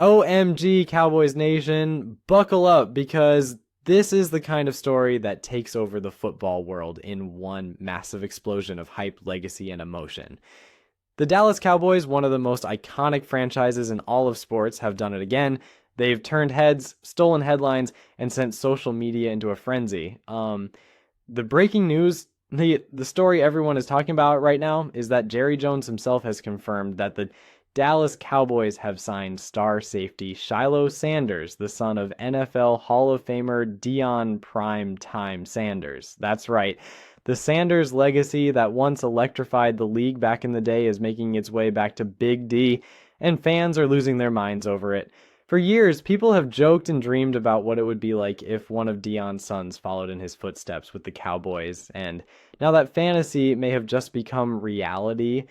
OMG, Cowboys Nation, buckle up because this is the kind of story that takes over the football world in one massive explosion of hype, legacy, and emotion. The Dallas Cowboys, one of the most iconic franchises in all of sports, have done it again. They've turned heads, stolen headlines, and sent social media into a frenzy. The breaking news, the story everyone is talking about right now, is that Jerry Jones himself has confirmed that the Dallas Cowboys have signed star safety Shilo Sanders, the son of NFL Hall of Famer Deion Prime Time Sanders. That's right. The Sanders legacy that once electrified the league back in the day is making its way back to Big D, and fans are losing their minds over it. For years, people have joked and dreamed about what it would be like if one of Deion's sons followed in his footsteps with the Cowboys, and now that fantasy may have just become reality,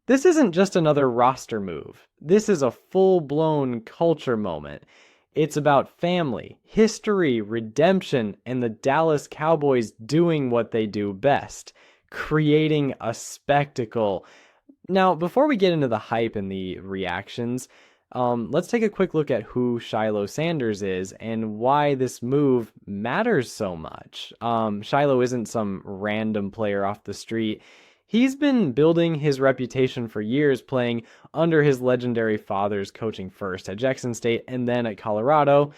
this isn't just another roster move. This is a full-blown culture moment. It's about family, history, redemption, and the Dallas Cowboys doing what they do best, creating a spectacle. Now, before we get into the hype and the reactions, let's take a quick look at who Shilo Sanders is and why this move matters so much. Shilo isn't some random player off the street. He's been building his reputation for years, playing under his legendary father's coaching first at Jackson State and then at Colorado.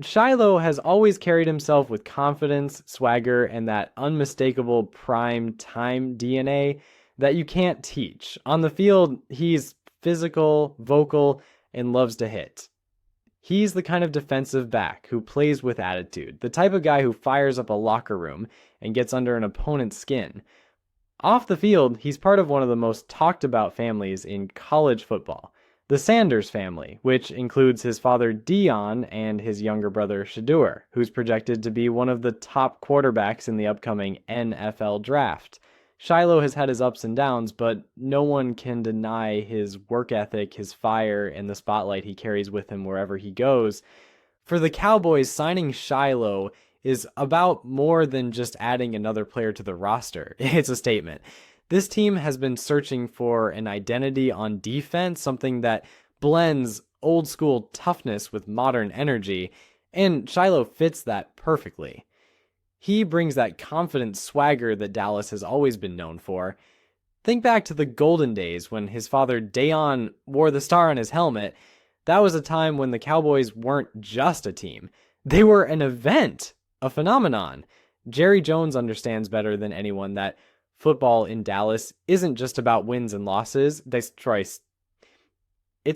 Shilo has always carried himself with confidence, swagger, and that unmistakable prime time DNA that you can't teach. On the field, he's physical, vocal, and loves to hit. He's the kind of defensive back who plays with attitude, the type of guy who fires up a locker room and gets under an opponent's skin. Off the field, he's part of one of the most talked about families in college football, the Sanders family, which includes his father Deion and his younger brother Shedeur, who's projected to be one of the top quarterbacks in the upcoming NFL draft. Shilo has had his ups and downs, but no one can deny his work ethic, his fire, and the spotlight he carries with him wherever he goes. For the Cowboys, signing Shilo is about more than just adding another player to the roster. It's a statement. This team has been searching for an identity on defense, something that blends old school toughness with modern energy, and Shilo fits that perfectly. He brings that confident swagger that Dallas has always been known for. Think back to the golden days when his father Deion wore the star on his helmet. That was a time when the Cowboys weren't just a team. They were an event, a phenomenon. Jerry Jones understands better than anyone that football in Dallas isn't just about wins and losses. It's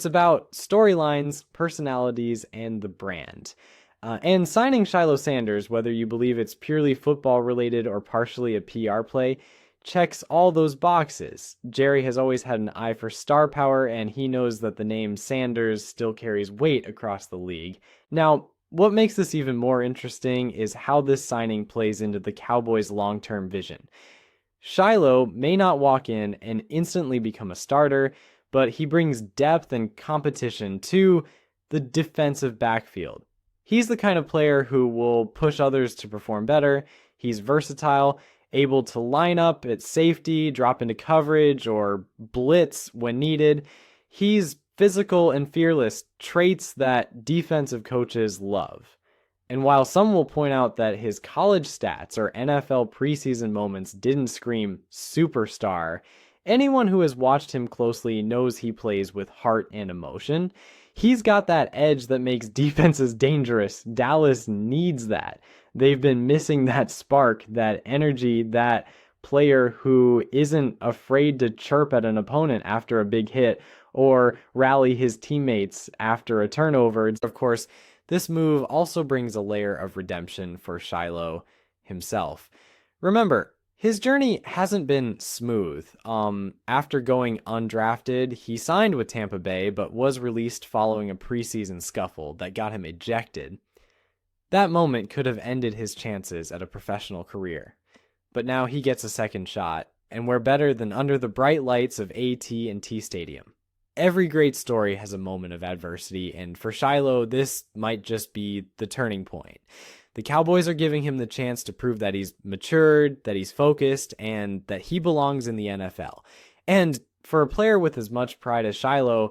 about storylines, personalities, and the brand. And signing Shilo Sanders, whether you believe it's purely football related or partially a PR play, checks all those boxes. Jerry has always had an eye for star power, and he knows that the name Sanders still carries weight across the league. Now, what makes this even more interesting is how this signing plays into the Cowboys' long-term vision. Shilo may not walk in and instantly become a starter, but he brings depth and competition to the defensive backfield. He's the kind of player who will push others to perform better. He's versatile, able to line up at safety, drop into coverage, or blitz when needed. He's physical and fearless, traits that defensive coaches love. And while some will point out that his college stats or NFL preseason moments didn't scream superstar, anyone who has watched him closely knows he plays with heart and emotion. He's got that edge that makes defenses dangerous. Dallas needs that. They've been missing that spark, that energy, that player who isn't afraid to chirp at an opponent after a big hit or rally his teammates after a turnover. Of course, this move also brings a layer of redemption for Shilo himself. Remember, his journey hasn't been smooth. After going undrafted, he signed with Tampa Bay, but was released following a preseason scuffle that got him ejected. That moment could have ended his chances at a professional career. But now he gets a second shot, and we're better than under the bright lights of AT&T Stadium. Every great story has a moment of adversity, and for Shilo, this might just be the turning point. The Cowboys are giving him the chance to prove that he's matured, that he's focused, and that he belongs in the NFL. And for a player with as much pride as Shilo,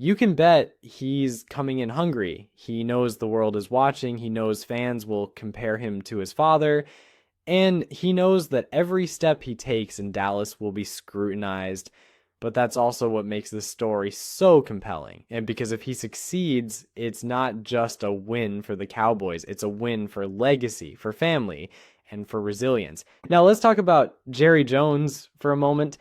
you can bet he's coming in hungry. He knows the world is watching. He knows fans will compare him to his father. And he knows that every step he takes in Dallas will be scrutinized. But that's also what makes this story so compelling. And because if he succeeds, it's not just a win for the Cowboys. It's a win for legacy, for family, and for resilience. Now let's talk about Jerry Jones for a moment.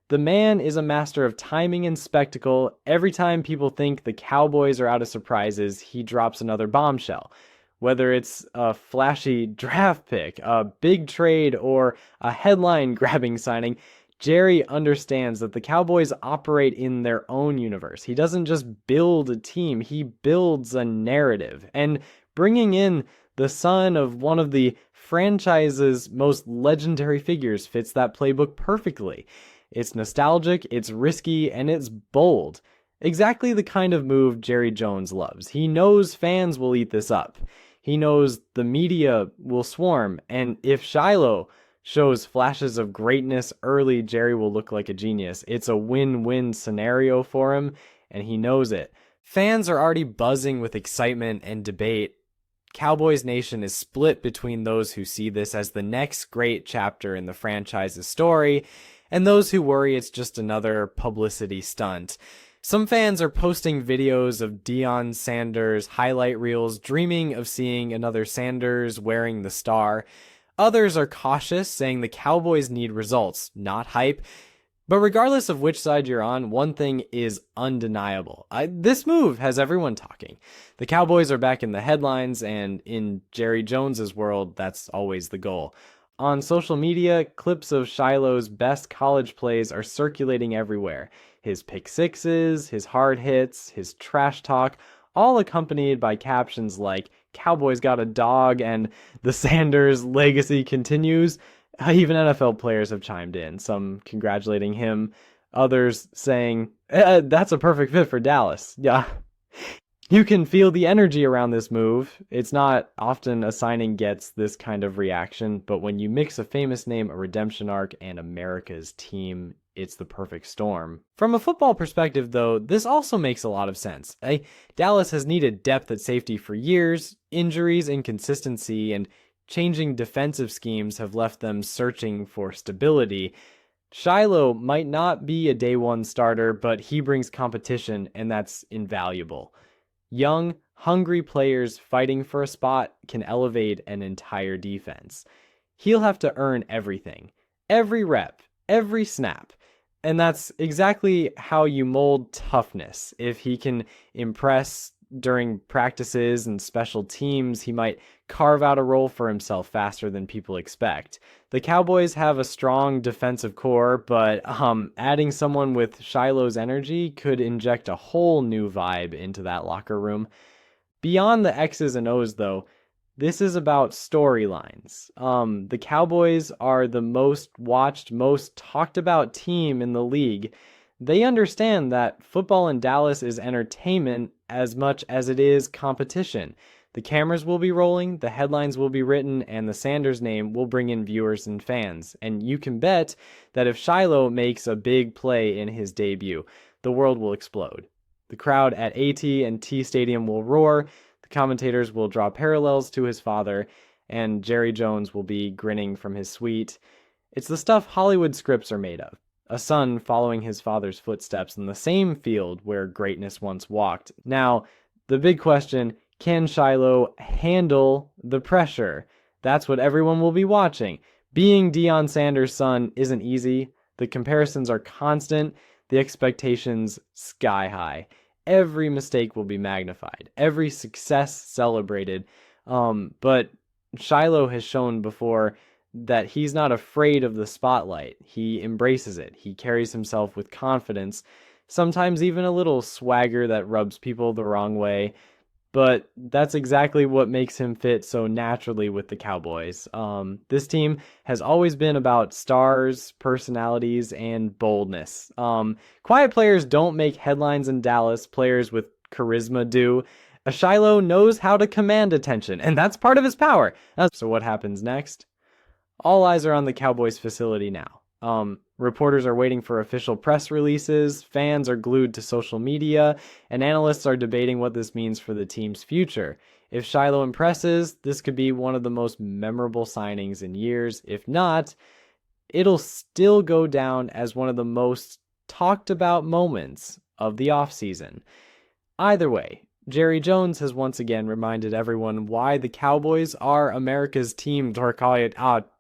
The man is a master of timing and spectacle. Every time people think the Cowboys are out of surprises, he drops another bombshell. Whether it's a flashy draft pick, a big trade, or a headline-grabbing signing, Jerry understands that the Cowboys operate in their own universe. He doesn't just build a team, he builds a narrative. And bringing in the son of one of the franchise's most legendary figures fits that playbook perfectly. It's nostalgic, it's risky, and it's bold. Exactly the kind of move Jerry Jones loves. He knows fans will eat this up. He knows the media will swarm, and if Shiloh shows flashes of greatness early, Jerry will look like a genius. It's a win-win scenario for him, and he knows it. Fans are already buzzing with excitement and debate. Cowboys Nation is split between those who see this as the next great chapter in the franchise's story, and those who worry it's just another publicity stunt. Some fans are posting videos of Deion Sanders highlight reels, dreaming of seeing another Sanders wearing the star. Others are cautious, saying the Cowboys need results, not hype. But regardless of which side you're on, one thing is undeniable. This move has everyone talking. The Cowboys are back in the headlines, and in Jerry Jones's world, that's always the goal. On social media, clips of Shiloh's best college plays are circulating everywhere. His pick sixes, his hard hits, his trash talk, all accompanied by captions like, "Cowboys got a dog," and "The Sanders legacy continues." Even NFL players have chimed in, some congratulating him, others saying, "That's a perfect fit for Dallas." Yeah. You can feel the energy around this move. It's not often a signing gets this kind of reaction, but when you mix a famous name, a redemption arc, and America's team, it's the perfect storm. From a football perspective, though, this also makes a lot of sense. Dallas has needed depth at safety for years. Injuries, inconsistency, and changing defensive schemes have left them searching for stability. Shiloh might not be a day one starter, but he brings competition, and that's invaluable. Young, hungry players fighting for a spot can elevate an entire defense. He'll have to earn everything, every rep, every snap. And that's exactly how you mold toughness. If he can impress during practices and special teams, he might carve out a role for himself faster than people expect. The Cowboys have a strong defensive core, but adding someone with Shiloh's energy could inject a whole new vibe into that locker room. Beyond the X's and O's, though, this is about storylines. The Cowboys are the most watched, most talked about team in the league. They understand that football in Dallas is entertainment as much as it is competition. The cameras will be rolling, the headlines will be written, and the Sanders name will bring in viewers and fans. And you can bet that if Shiloh makes a big play in his debut, the world will explode. The crowd at AT&T Stadium will roar, the commentators will draw parallels to his father, and Jerry Jones will be grinning from his suite. It's the stuff Hollywood scripts are made of. A son following his father's footsteps in the same field where greatness once walked. Now, the big question, can Shiloh handle the pressure? That's what everyone will be watching. Being Deion Sanders' son isn't easy. The comparisons are constant. The expectations sky high. Every mistake will be magnified. Every success celebrated. But Shiloh has shown before that he's not afraid of the spotlight. He embraces it. He carries himself with confidence, sometimes even a little swagger that rubs people the wrong way. But that's exactly what makes him fit so naturally with the Cowboys. This team has always been about stars, personalities, and boldness. Quiet players don't make headlines in Dallas. Players with charisma do. Shiloh knows how to command attention, and that's part of his power. So what happens next? All eyes are on the Cowboys facility now. Reporters are waiting for official press releases, fans are glued to social media, and analysts are debating what this means for the team's future. If Shiloh impresses, this could be one of the most memorable signings in years. If not, it'll still go down as one of the most talked about moments of the offseason. Either way, Jerry Jones has once again reminded everyone why the Cowboys are America's team to call it out.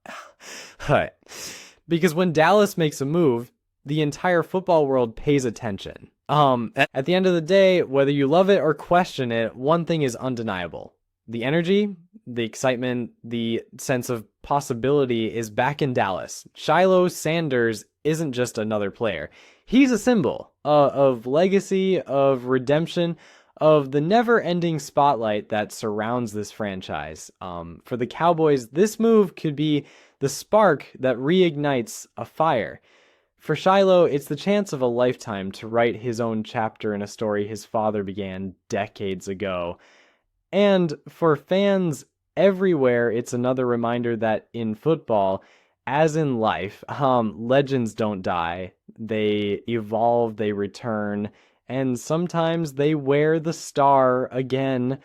Because when Dallas makes a move, the entire football world pays attention. At the end of the day, whether you love it or question it, one thing is undeniable. The energy, the excitement, the sense of possibility is back in Dallas. Shiloh Sanders isn't just another player. He's a symbol of legacy, of redemption, of the never-ending spotlight that surrounds this franchise. For the Cowboys, this move could be the spark that reignites a fire. For Shiloh, it's the chance of a lifetime to write his own chapter in a story his father began decades ago. And for fans everywhere, it's another reminder that in football, as in life, legends don't die. They evolve, they return, and sometimes they wear the star again.